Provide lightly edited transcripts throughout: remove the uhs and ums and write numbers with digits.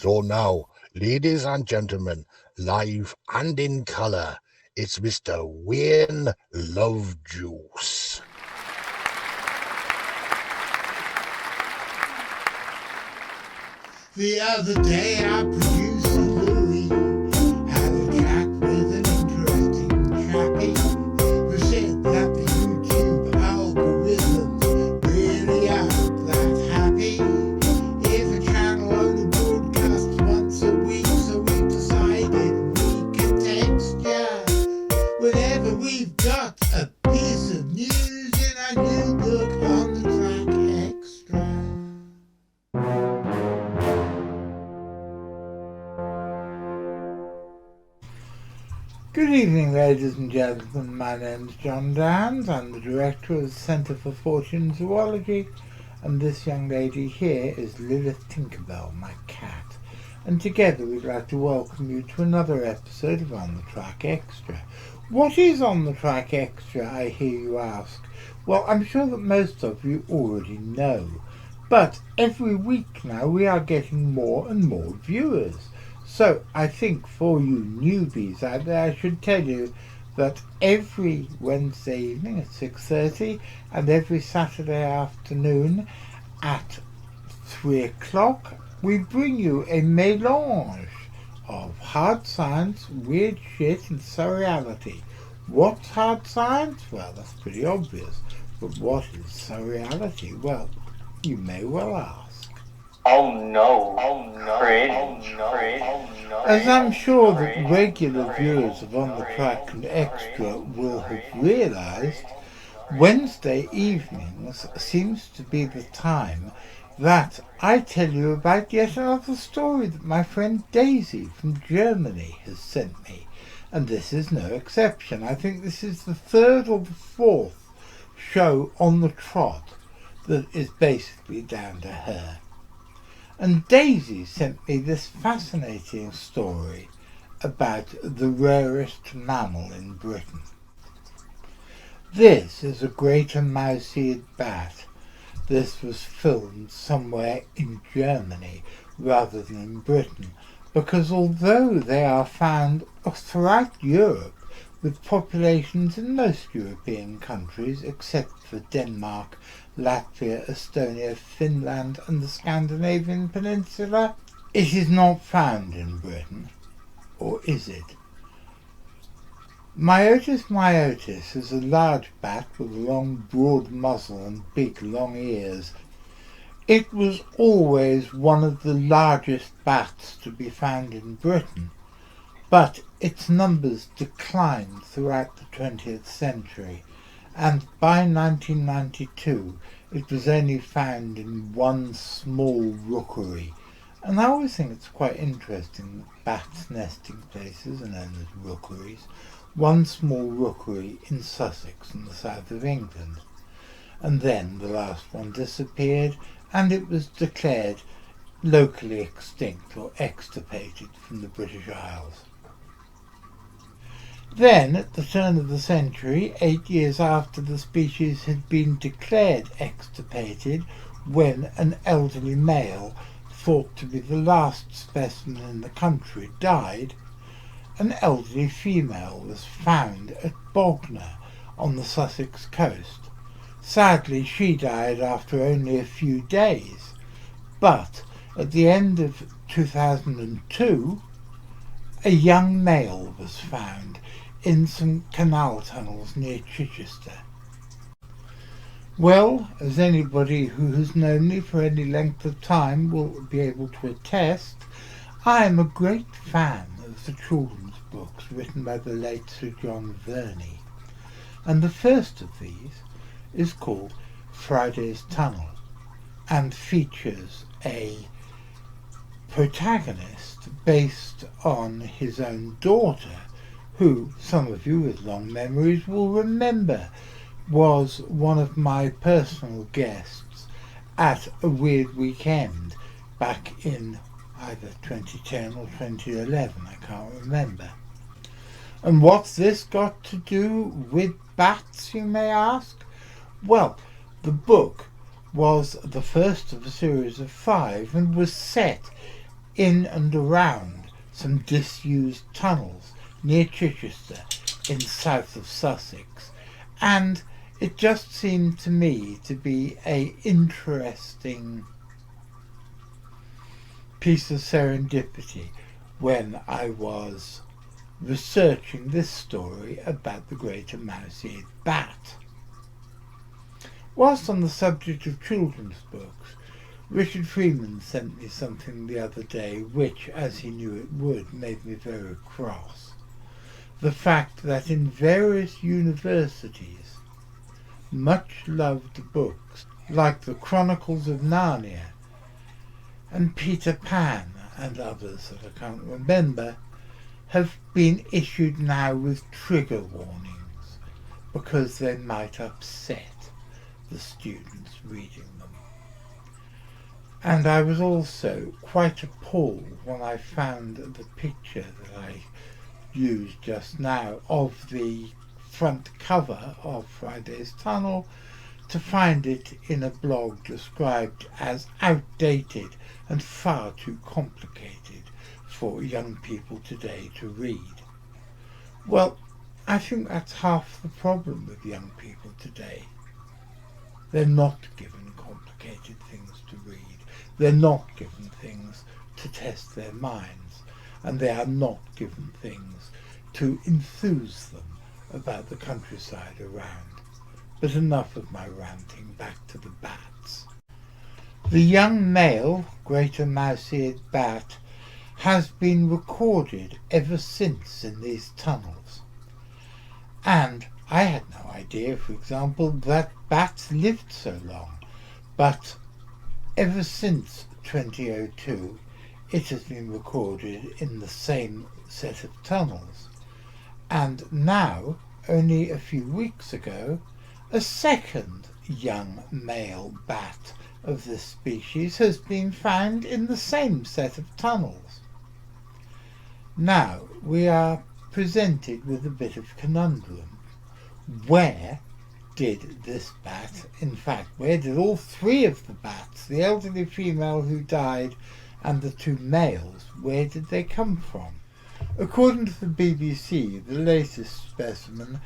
So now, ladies and gentlemen, live and in colour, it's Mr. Wayne Lovejuice. The other day our producer Louis had a chat with an interesting chappie who said that the YouTube algorithms really aren't that happy if a channel only broadcasts once a week, so we decided we could text ya whenever we've got a piece of news in our new book on the Track Extra. Good evening, ladies and gentlemen. My name is John Downs. I'm the director of the Centre for Fortean Zoology, and this young lady here is Lilith Tinkerbell, my cat. And together we'd like to welcome you to another episode of On the Track Extra. What is On the Track Extra, I hear you ask? Well, I'm sure that most of you already know. But every week now we are getting more and more viewers. So I think for you newbies out there, I should tell you that every Wednesday evening at 6:30 and every Saturday afternoon at 3 o'clock, we bring you a mélange of hard science, weird shit and surreality. What's hard science? Well, that's pretty obvious. But what is surreality? Well, you may well ask. Oh no, cringe. As I'm sure that regular viewers of On the Track and Extra will have realised, Wednesday evenings seems to be the time that I tell you about yet another story that my friend Daisy from Germany has sent me. And this is no exception. I think this is the third or the fourth show on the trot that is basically down to her. And Daisy sent me this fascinating story about the rarest mammal in Britain. This is a greater mouse-eared bat. This was filmed somewhere in Germany rather than in Britain, because although they are found throughout Europe, with populations in most European countries except for Denmark, Latvia, Estonia, Finland and the Scandinavian peninsula, it is not found in Britain. Or is it? Myotis is a large bat with a long broad muzzle and big long ears. It was always one of the largest bats to be found in Britain, but its numbers declined throughout the 20th century, and by 1992 it was only found in one small rookery. And I always think it's quite interesting that bats' nesting places are known as rookeries. One small rookery in Sussex in the south of England. And then the last one disappeared and it was declared locally extinct or extirpated from the British Isles. Then, at the turn of the century, 8 years after the species had been declared extirpated, when an elderly male, thought to be the last specimen in the country, died, an elderly female was found at Bognor on the Sussex coast. Sadly, she died after only a few days, but at the end of 2002, a young male was found in some canal tunnels near Chichester. Well, as anybody who has known me for any length of time will be able to attest, I am a great fan of the children's books written by the late Sir John Verney, and the first of these is called Friday's Tunnel and features a protagonist based on his own daughter, who some of you with long memories will remember was one of my personal guests at a Weird Weekend back in either 2010 or 2011, I can't remember. And what's this got to do with bats, you may ask? Well, the book was the first of a series of 5 and was set in and around some disused tunnels near Chichester in south of Sussex, and it just seemed to me to be an interesting piece of serendipity when I was researching this story about the greater mouse-eared bat. Whilst on the subject of children's books, Richard Freeman sent me something the other day which, as he knew it would, made me very cross. The fact that in various universities, much-loved books like the Chronicles of Narnia and Peter Pan and others that I can't remember have been issued now with trigger warnings because they might upset the students reading them. And I was also quite appalled when I found the picture that I used just now of the front cover of Friday's Tunnel, to find it in a blog described as outdated and far too complicated for young people today to read. Well, I think that's half the problem with young people today. They're not given complicated things to read. They're not given things to test their minds, and they are not given things to enthuse them about the countryside around. But enough of my ranting, back to the bats. The young male greater mouse-eared bat has been recorded ever since in these tunnels. And I had no idea, for example, that bats lived so long, but ever since 2002 it has been recorded in the same set of tunnels. And now, only a few weeks ago, a second young male bat of this species has been found in the same set of tunnels. Now we are presented with a bit of conundrum. Where did this bat, in fact, where did all three of the bats, the elderly female who died and the two males, where did they come from? According to the BBC, the latest specimen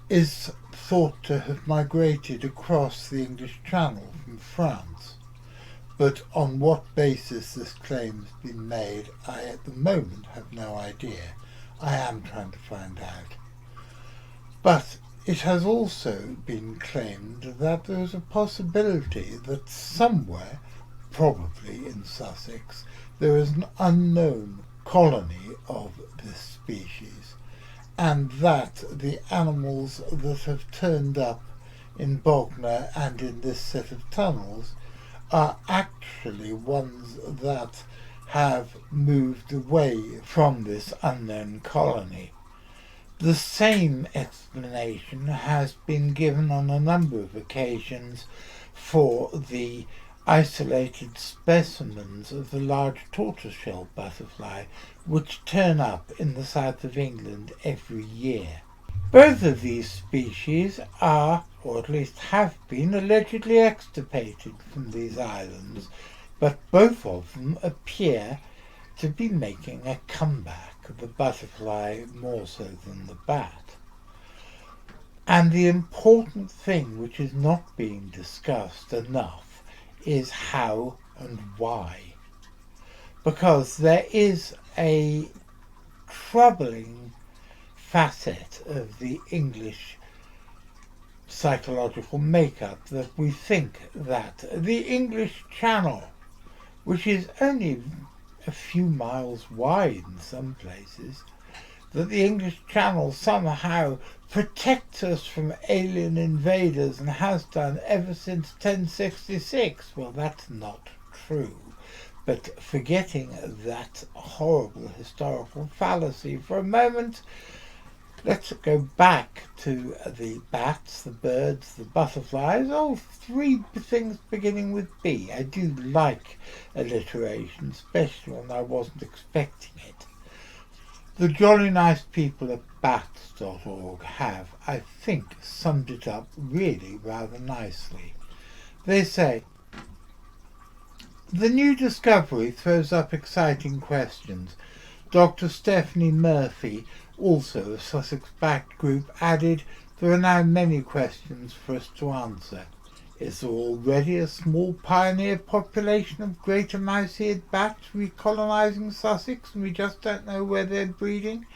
is thought to have migrated across the English Channel from France. But on what basis this claim has been made, I at the moment have no idea. I am trying to find out. But it has also been claimed that there is a possibility that somewhere, probably in Sussex, there is an unknown colony of this species, and that the animals that have turned up in Bognor and in this set of tunnels are actually ones that have moved away from this unknown colony. The same explanation has been given on a number of occasions for the isolated specimens of the large tortoiseshell butterfly which turn up in the south of England every year. Both of these species are, or at least have been, allegedly extirpated from these islands, but both of them appear to be making a comeback, the butterfly more so than the bat. And the important thing which is not being discussed enough is how and why. Because there is a troubling facet of the English psychological makeup that we think that the English Channel, which is only a few miles wide in some places, that the English Channel somehow protects us from alien invaders and has done ever since 1066. Well, that's not true. But forgetting that horrible historical fallacy for a moment, let's go back to the bats, the birds, the butterflies, all three things beginning with B. I do like alliteration, especially when I wasn't expecting it. The jolly nice people at bats.org have, I think, summed it up really rather nicely. They say, The new discovery throws up exciting questions. Dr. Stephanie Murphy, also a Sussex-backed group, added, "There are now many questions for us to answer. Is there already a small pioneer population of greater mouse-eared bats recolonising Sussex and we just don't know where they're breeding,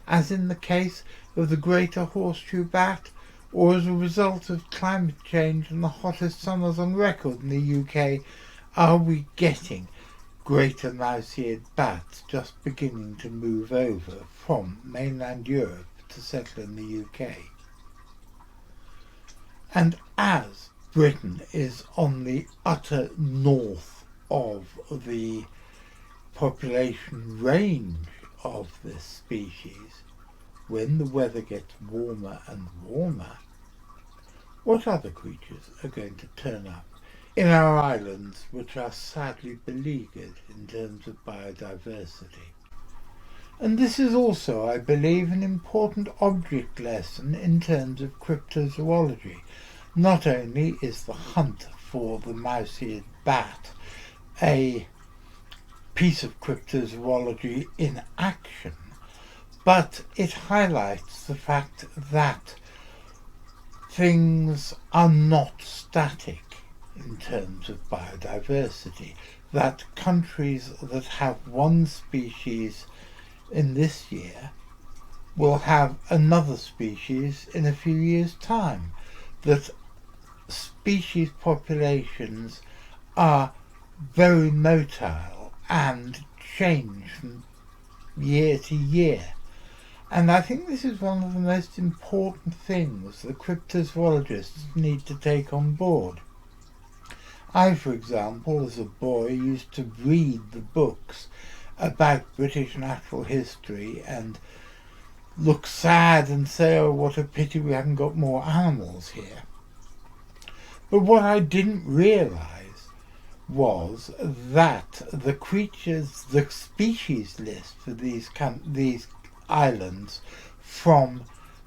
as in the case of the greater horseshoe bat? Or as a result of climate change and the hottest summers on record in the UK, are we getting greater mouse-eared bats just beginning to move over from mainland Europe to settle in the UK?" And as Britain is on the utter north of the population range of this species, when the weather gets warmer and warmer, what other creatures are going to turn up in our islands, which are sadly beleaguered in terms of biodiversity? And this is also, I believe, an important object lesson in terms of cryptozoology. Not only is the hunt for the mouse-eared bat a piece of cryptozoology in action, but it highlights the fact that things are not static in terms of biodiversity, that countries that have one species in this year will have another species in a few years' time, that species populations are very motile and change from year to year. And I think this is one of the most important things the cryptozoologists need to take on board. I, for example, as a boy, used to read the books about British natural history and look sad and say, "Oh, what a pity we haven't got more animals here." But what I didn't realise was that the species list for these islands from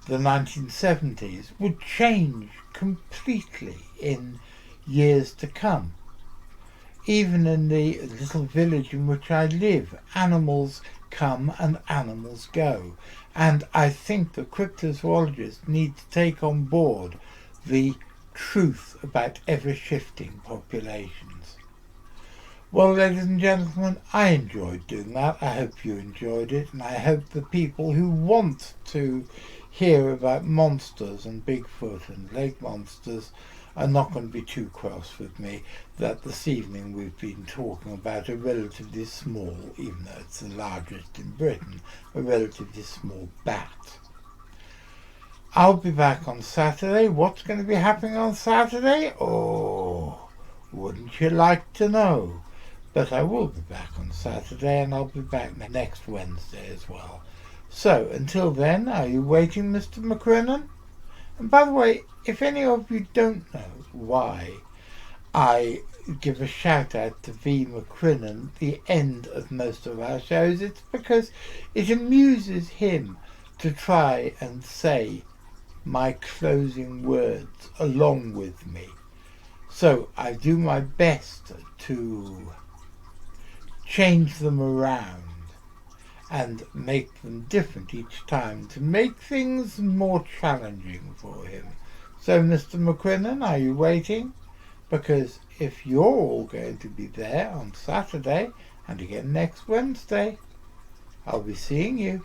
the 1970s would change completely in years to come. Even in the little village in which I live, animals come and animals go. And I think the cryptozoologists need to take on board the truth about ever-shifting populations. Well, ladies and gentlemen, I enjoyed doing that. I hope you enjoyed it, and I hope the people who want to hear about monsters and Bigfoot and lake monsters are not going to be too cross with me that this evening we've been talking about a relatively small, even though it's the largest in Britain, a relatively small bat. I'll be back on Saturday. What's going to be happening on Saturday? Oh, wouldn't you like to know? But I will be back on Saturday, and I'll be back next Wednesday as well. So, until then, are you waiting, Mr. McCrinnan? And by the way, if any of you don't know why I give a shout out to V. McCrinnan at the end of most of our shows, it's because it amuses him to try and say my closing words along with me. So I do my best to change them around and make them different each time to make things more challenging for him. So, Mr. McCrinnan, are you waiting? Because if you're all going to be there on Saturday and again next Wednesday, I'll be seeing you.